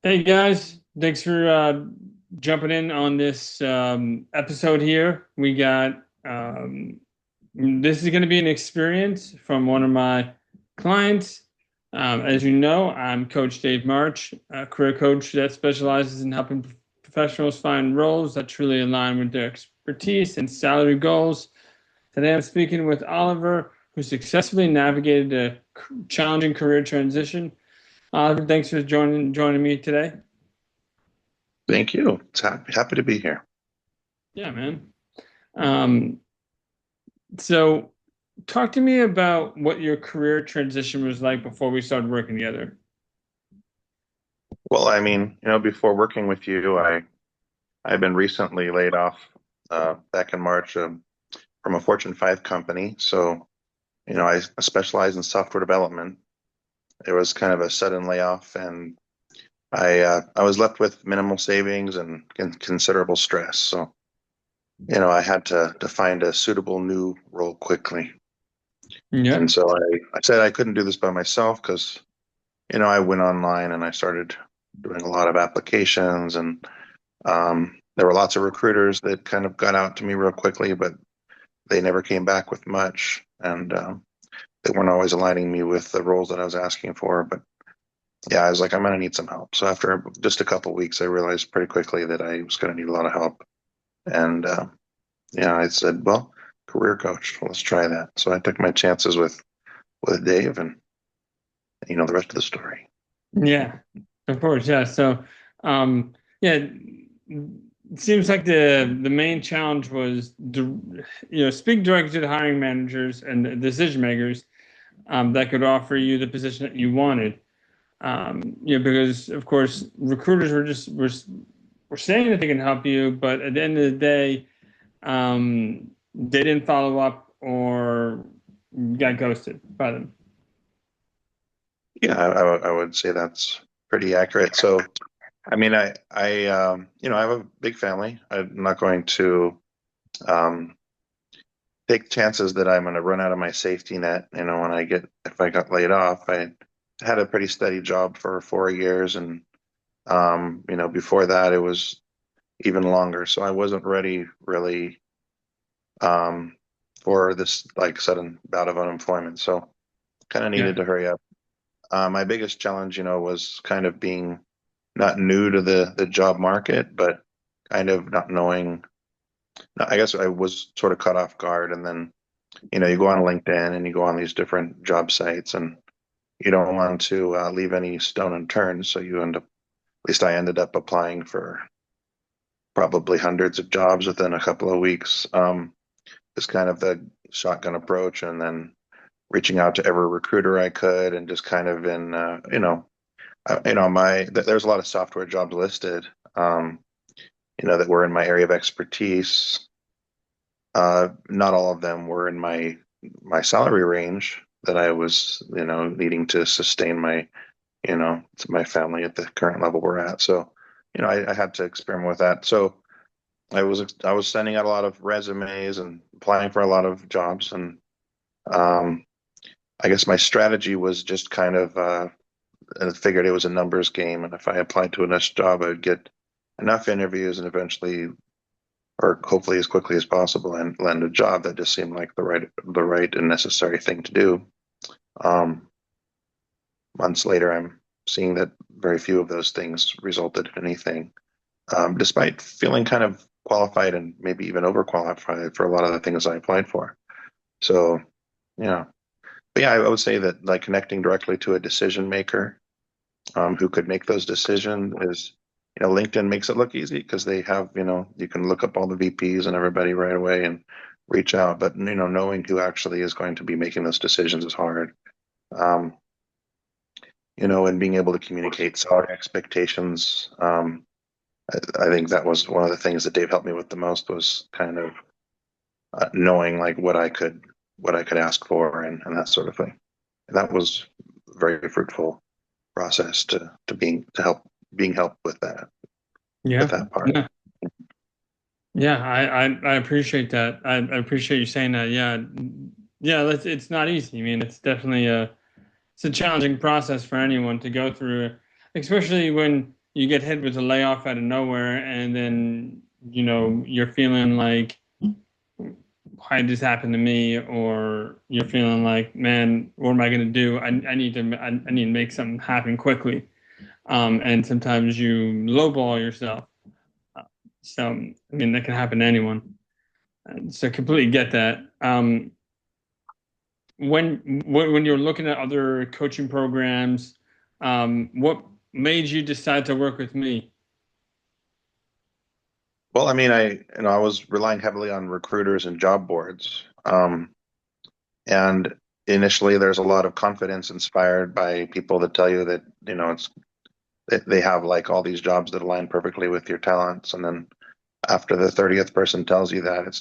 Hey guys, thanks for jumping in on this episode here. We got this is going to be an experience from one of my clients. As you know, I'm Coach Dave March, a career coach that specializes in helping professionals find roles that truly align with their expertise and salary goals. Today, I'm speaking with Oliver, who successfully navigated a challenging career transition. Oliver, thanks for joining me today. Thank you. It's happy to be here. Yeah, man. Um, so talk to me about what your career transition was like before we started working together. Well, before working with you, I've been recently laid off back in March from a Fortune 5 company. So, I specialize in software development. It was kind of a sudden layoff, and I was left with minimal savings and considerable stress. So, I had to find a suitable new role quickly. Yeah. And so I said I couldn't do this by myself because, I went online and I started doing a lot of applications and there were lots of recruiters that kind of got out to me real quickly, but they never came back with much, and they weren't always aligning me with the roles that I was asking for. But yeah, I was like, I'm going to need some help. So after just a couple of weeks, I realized pretty quickly that I was going to need a lot of help. And yeah, I said, well, career coach, let's try that. So I took my chances with Dave, and the rest of the story. Yeah, of course. Yeah. So, yeah, it seems like the main challenge was speak directly to the hiring managers and the decision makers that could offer you the position that you wanted. Because of course recruiters were saying that they can help you, but at the end of the day, they didn't follow up or got ghosted by them. Yeah, I would say that's pretty accurate. So I have a big family. I'm not going to um, take chances that I'm going to run out of my safety net. If I got laid off, I had a pretty steady job for 4 years, and before that it was even longer. So I wasn't ready really um, for this like sudden bout of unemployment. So kind of needed Yeah. to hurry up. My biggest challenge, was kind of being not new to the job market, but kind of not knowing. I guess I was sort of caught off guard, and then you go on LinkedIn and you go on these different job sites, and you don't want to leave any stone unturned. So you end up, at least I ended up applying for probably hundreds of jobs within a couple of weeks. It's kind of the shotgun approach, and then reaching out to every recruiter I could, and just kind of in, there's a lot of software jobs listed, that were in my area of expertise. Not all of them were in my salary range that I was, needing to sustain my family at the current level we're at. So, I had to experiment with that. So I was sending out a lot of resumes and applying for a lot of jobs, and um, I guess my strategy was just kind of I figured it was a numbers game, and if I applied to enough job, I'd get enough interviews and eventually, or hopefully as quickly as possible, and land a job. That just seemed like the right and necessary thing to do. Um, Months later, I'm seeing that very few of those things resulted in anything, despite feeling kind of qualified and maybe even overqualified for a lot of the things I applied for. So, yeah. But yeah, I would say that like connecting directly to a decision maker who could make those decisions is, LinkedIn makes it look easy because they have, you can look up all the VPs and everybody right away and reach out. But, knowing who actually is going to be making those decisions is hard. Um, and being able to communicate salary expectations. I think that was one of the things that Dave helped me with the most was kind of knowing like what I could ask for and that sort of thing. And that was a very fruitful process to help being helped with Yeah. that part. Yeah. Yeah. I appreciate that. I appreciate you saying that. Yeah. Yeah. It's not easy. I mean, it's definitely it's a challenging process for anyone to go through, especially when you get hit with a layoff out of nowhere, and then you're feeling like, why did this happen to me? Or you're feeling like, man, what am I going to do? I need to make something happen quickly. And sometimes you lowball yourself. Uh, So, I mean, that can happen to anyone. So, completely get that. When you're looking at other coaching programs, what made you decide to work with me? Well, I mean, I was relying heavily on recruiters and job boards. And initially there's a lot of confidence inspired by people that tell you that, they have like all these jobs that align perfectly with your talents. And then after the 30th person tells you that,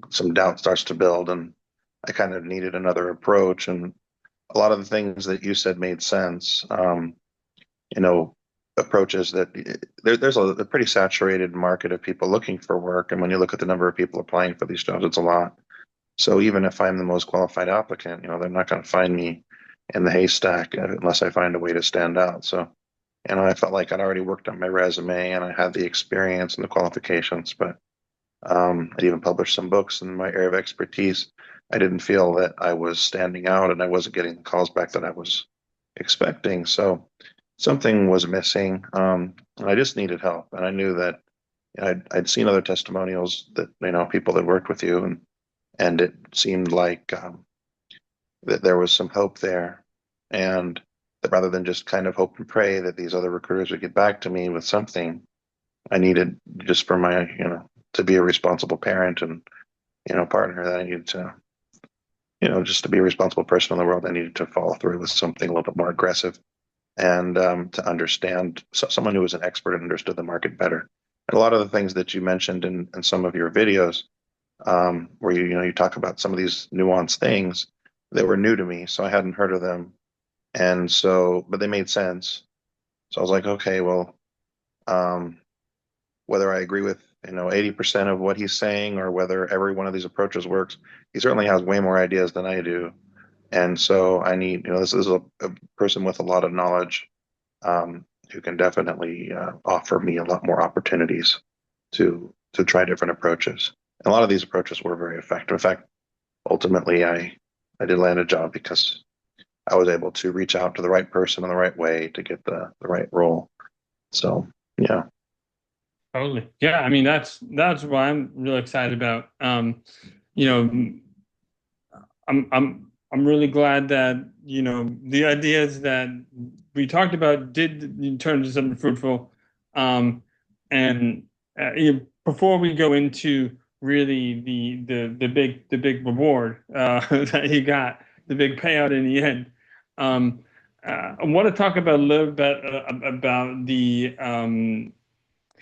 some doubt starts to build. And I kind of needed another approach. And a lot of the things that you said made sense. You know, Approaches that there's a pretty saturated market of people looking for work. And when you look at the number of people applying for these jobs, it's a lot. So even if I'm the most qualified applicant, they're not going to find me in the haystack unless I find a way to stand out. So, I felt like I'd already worked on my resume and I had the experience and the qualifications, but I'd even published some books in my area of expertise. I didn't feel that I was standing out and I wasn't getting the calls back that I was expecting. So something was missing. And I just needed help. And I knew that I'd seen other testimonials that, people that worked with you, and it seemed like that there was some hope there, and that rather than just kind of hope and pray that these other recruiters would get back to me with something, I needed just for my, to be a responsible parent and, partner, that I needed to, just to be a responsible person in the world, I needed to follow through with something a little bit more aggressive, and to understand, someone who was an expert and understood the market better. And a lot of the things that you mentioned in some of your videos, where you talk about some of these nuanced things that were new to me, so I hadn't heard of them, and so but they made sense. So I was like, okay, well, um, whether I agree with 80% of what he's saying or whether every one of these approaches works, he certainly has way more ideas than I do, and so I need this is a person with a lot of knowledge, who can definitely offer me a lot more opportunities to try different approaches. And a lot of these approaches were very effective. In fact, ultimately, I did land a job because I was able to reach out to the right person in the right way to get the right role. So yeah, Totally. Yeah, I mean that's what I'm really excited about. You know, I'm really glad that the ideas that we talked about did turn into something fruitful. And before we go into really the big reward that you got, the big payout in the end, um, I want to talk about a little bit about the kind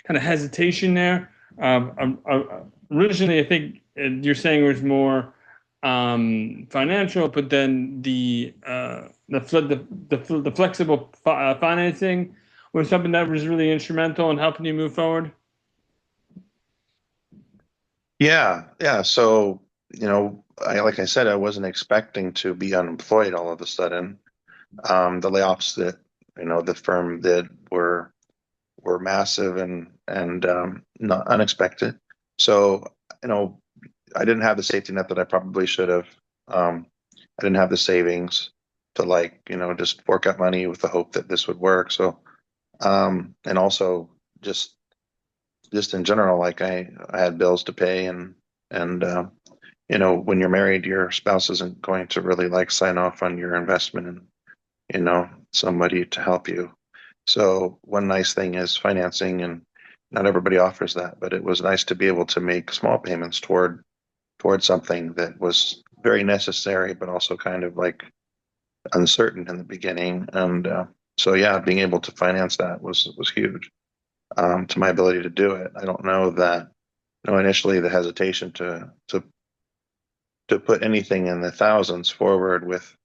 of hesitation there. Originally, I think you're saying it was more financial, but then the flexible financing was something that was really instrumental in helping you move forward. yeah. So like I said, I wasn't expecting to be unemployed all of a sudden. The layoffs that the firm did were massive and not unexpected. So you know I didn't have the safety net that I probably should have. I didn't have the savings to just fork out money with the hope that this would work. So and also just just in general, like I had bills to pay, and when you're married, your spouse isn't going to really like sign off on your investment and somebody to help you. So one nice thing is financing, and not everybody offers that, but it was nice to be able to make small payments toward something that was very necessary, but also kind of like uncertain in the beginning. And so yeah, being able to finance that was huge, to my ability to do it. I don't know that initially the hesitation to put anything in the thousands forward with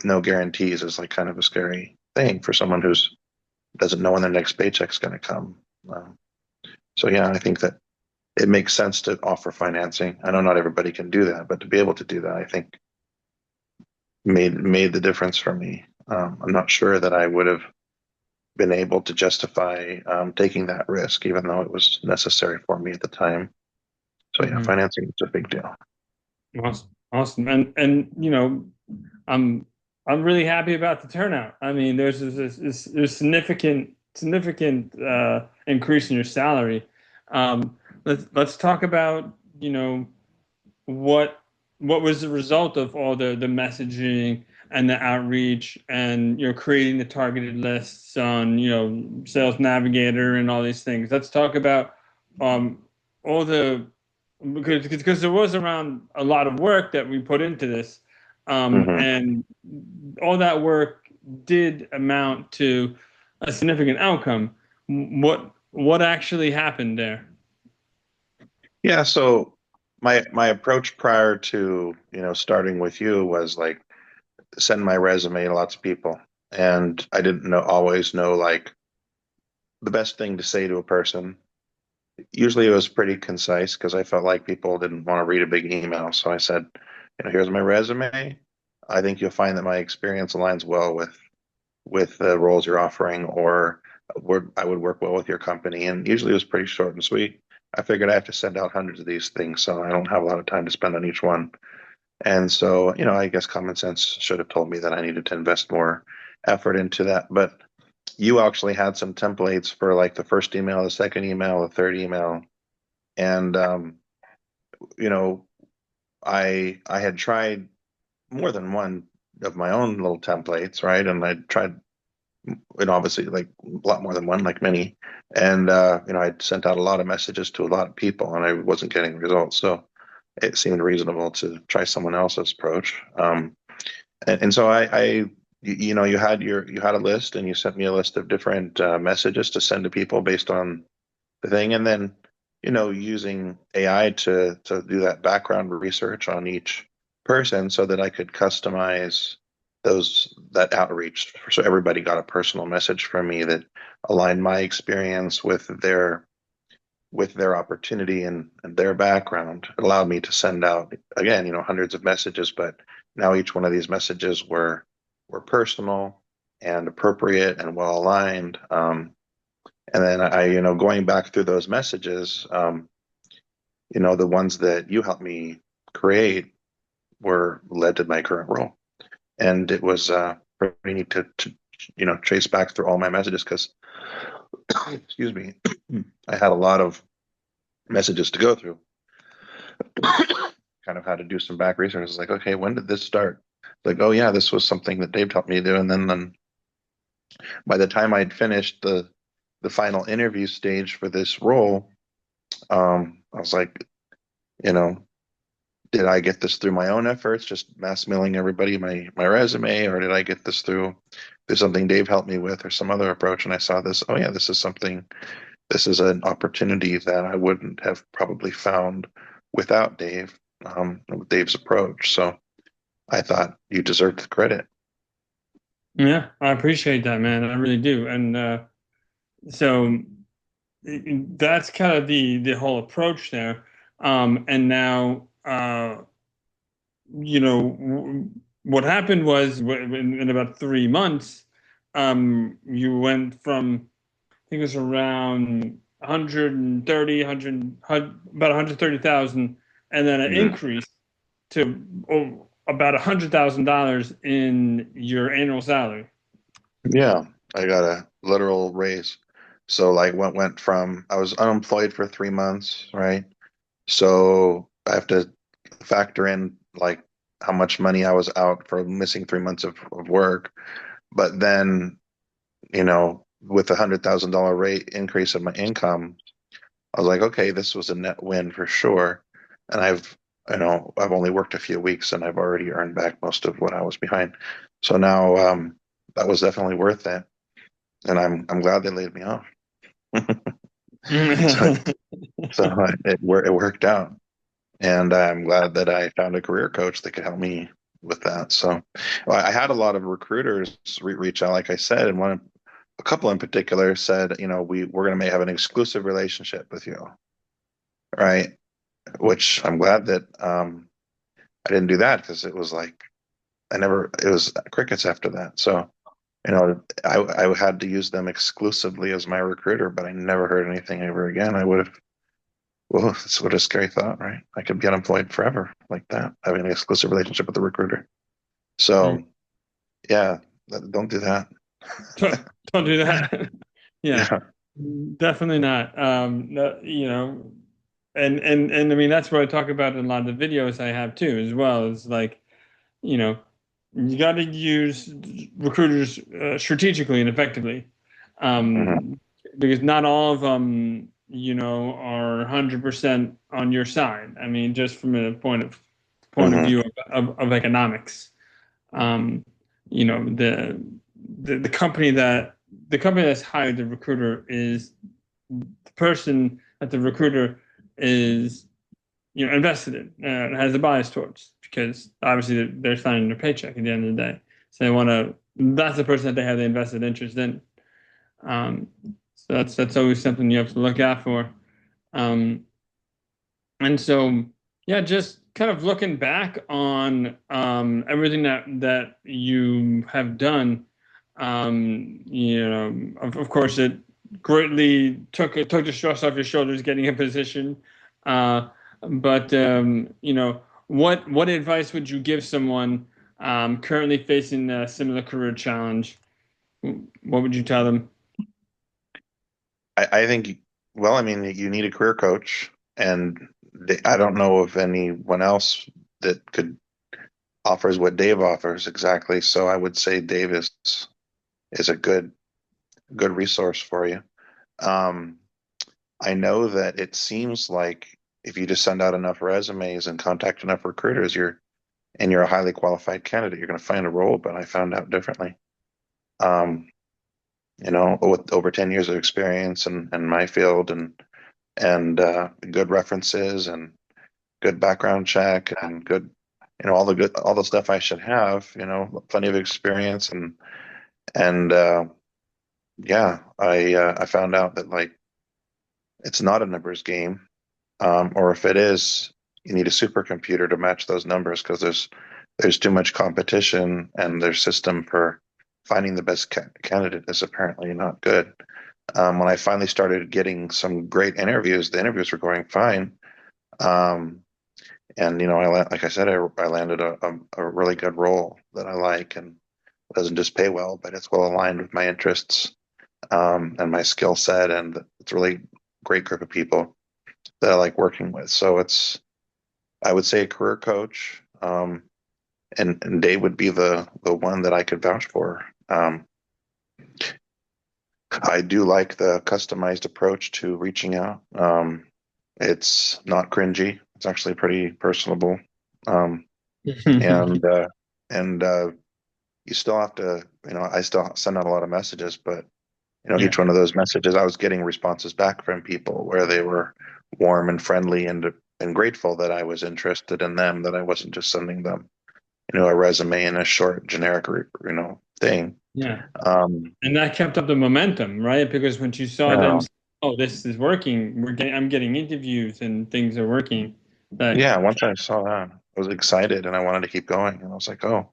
no guarantees is like kind of a scary thing for someone who's doesn't know when their next paycheck's going to come. Um, so yeah, I think that it makes sense to offer financing. I know not everybody can do that, but to be able to do that, I think made the difference for me. I'm not sure that I would have been able to justify taking that risk, even though it was necessary for me at the time. So yeah, Hmm. financing is a big deal. Awesome, awesome, and I'm I'm really happy about the turnout. I mean, there's significant increase in your salary. Let's talk about what what was the result of all the messaging and the outreach and creating the targeted lists on Sales Navigator and all these things. Let's talk about um all the because there was around a lot of work that we put into this, Hmm. and all that work did amount to a significant outcome. What actually happened there? Yeah, so my approach prior to, starting with you was like send my resume to lots of people. And I didn't always know like the best thing to say to a person. Usually it was pretty concise because I felt like people didn't want to read a big email. So I said, here's my resume. I think you'll find that my experience aligns well with the roles you're offering, or I would work well with your company. And usually it was pretty short and sweet. I figured I have to send out hundreds of these things, so I don't have a lot of time to spend on each one. And so, I guess common sense should have told me that I needed to invest more effort into that. But you actually had some templates for like the first email, the second email, the third email. And you know, I had tried more than one of my own little templates, right? And I tried, obviously like a lot more than one, like many. And I'd sent out a lot of messages to a lot of people, and I wasn't getting results. So it seemed reasonable to try someone else's approach. And so you had a list, and you sent me a list of different messages to send to people based on the thing, and then using AI to do that background research on each person so that I could customize that outreach so everybody got a personal message from me that aligned my experience with their opportunity and their background. It allowed me to send out again, hundreds of messages, but now each one of these messages were personal and appropriate and well aligned. And then going back through those messages, the ones that you helped me create were led to my current role. And it was pretty neat to trace back through all my messages because, excuse me, I had a lot of messages to go through. Kind of had to do some back research. It's like, okay, when did this start? Like, oh yeah, this was something that Dave helped me do. And then by the time I'd finished the final interview stage for this role, I was like, you know, did I get this through my own efforts, just mass mailing everybody my resume, or did I get this through something Dave helped me with, or some other approach? And I saw this. Oh yeah, this is an opportunity that I wouldn't have probably found without Dave, with Dave's approach. So I thought you deserved the credit. Yeah, I appreciate that, man. I really do. And so that's kind of the whole approach there. And now, what happened was in about 3 months, you went from, I think it was around 130, about 130,000, and then an Mhm. increase to about $100,000 in your annual salary. Yeah, I got a literal raise. So like went from I was unemployed for 3 months, right? So I have to factor in like how much money I was out for missing 3 months of work. But then, with a $100,000 rate increase in my income, I was like, okay, this was a net win for sure. And I've only worked a few weeks and I've already earned back most of what I was behind. So now, that was definitely worth it. And I'm glad they laid me off. So, it worked out. And I'm glad that I found a career coach that could help me with that. So well, I had a lot of recruiters reach out, like I said, and a couple in particular said, we're going to have an exclusive relationship with you, right? Which I'm glad that I didn't do that because it was like it was crickets after that. So I had to use them exclusively as my recruiter, but I never heard anything ever again. I would have, well, it's what a scary thought, right? I could be unemployed forever like that, having an exclusive relationship with the recruiter. Mm. So yeah, don't do that. Don't do that. Yeah, Yeah. definitely not. No, and I mean that's what I talk about in a lot of the videos I have too, as well. Is like, you know, you got to use recruiters strategically and effectively, Hmm. um, because not all of them, are 100% on your side. I mean, just from a point of Hmm. view of economics. Um, the the company that's hired the recruiter is the person that the recruiter is invested in and has a bias towards, because obviously they're signing their paycheck at the end of the day, so they want to that's the person that they have the invested interest in. So that's always something you have to look out for. um, and so, yeah, just kind of looking back on everything that you have done, of course, it greatly took the stress off your shoulders getting a position. Uh, but what advice would you give someone currently facing a similar career challenge? What would you tell them? I think, well, I mean, you need a career coach, and I don't know of anyone else that could offers what Dave offers exactly. So I would say Dave is a good resource for you. Um, I know that it seems like if you just send out enough resumes and contact enough recruiters, you're a highly qualified candidate, you're going to find a role. But I found out differently. Um, with over 10 years of experience in my field, and good references and good background check and good, all the stuff I should have, plenty of experience, and yeah, I found out that, like, it's not a numbers game, or if it is, you need a supercomputer to match those numbers because there's too much competition, and their system for finding the best candidate is apparently not good. When I finally started getting some great interviews, the interviews were going fine. Um, and like I said, I landed a really good role that I like, and it doesn't just pay well, but it's well aligned with my interests, and my skill set, and it's a really great group of people that I like working with. So I would say a career coach, and Dave would be the one that I could vouch for. I do like the customized approach to reaching out. It's not cringy. It's actually pretty personable. Um, and uh, and you still have to, I still send out a lot of messages, but Yeah, each one of those messages, I was getting responses back from people where they were warm and friendly, and grateful that I was interested in them, that I wasn't just sending them, a resume and a short generic, thing. yeah. Um, And that kept up the momentum, right? Because when you saw them, yeah, oh, this is working. I'm getting interviews and things are working. That yeah. Once I saw that, I was excited and I wanted to keep going. And I was like, oh,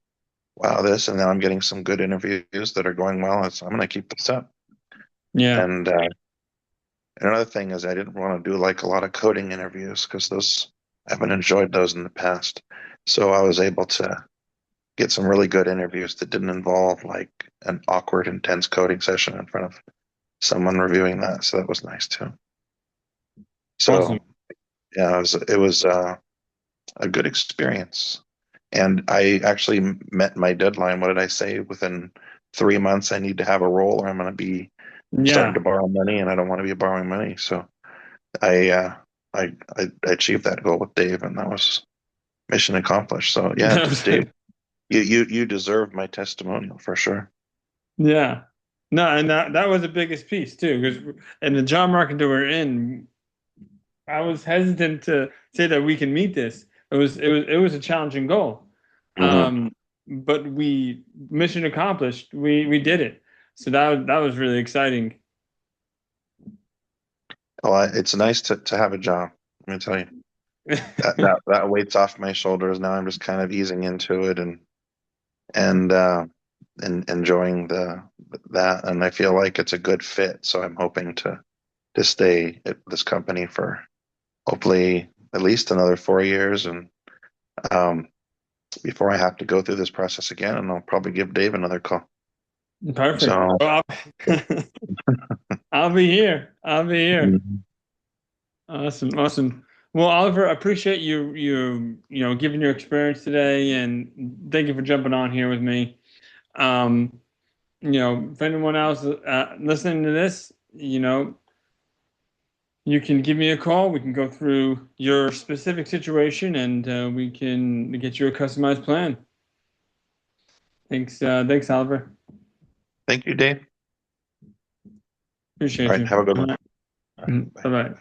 wow, this. And then I'm getting some good interviews that are going well. I'm going to keep this up. Yeah, And another thing is, I didn't want to do like a lot of coding interviews because those, I haven't enjoyed those in the past. So I was able to get some really good interviews that didn't involve like an awkward, intense coding session in front of someone reviewing that. So that was nice too. awesome. So yeah, it was a good experience. And I actually met my deadline. What did I say? Within 3 months, I need to have a role, or I'm going to be starting Yeah. to borrow money, and I don't want to be borrowing money. So I, uh, I achieved that goal with Dave, and that was mission accomplished. So yeah, Dave, you deserve my testimonial for sure. Yeah. No, and that was the biggest piece too, because in the job market that we're in, I was hesitant to say that we can meet this. It was a challenging goal. Hmm. Um, but we mission accomplished. We did it. So that was really exciting. Well, it's nice to have a job. Let me tell you, that weight's off my shoulders now. I'm just kind of easing into it, and enjoying the that, and I feel like it's a good fit. So I'm hoping to stay at this company for hopefully at least another 4 years, and um, before I have to go through this process again, and I'll probably give Dave another call. Perfect. So Well, I'll be here. I'll be here. mhm. Awesome, awesome. Well, Oliver, I appreciate you giving your experience today, and thank you for jumping on here with me. Um, if anyone else listening to this, you can give me a call. We can go through your specific situation, and we can get you a customized plan. Thanks, Oliver. Thank you, Dave. All Appreciate right, you. have a good All one. right. All right, Bye bye. bye.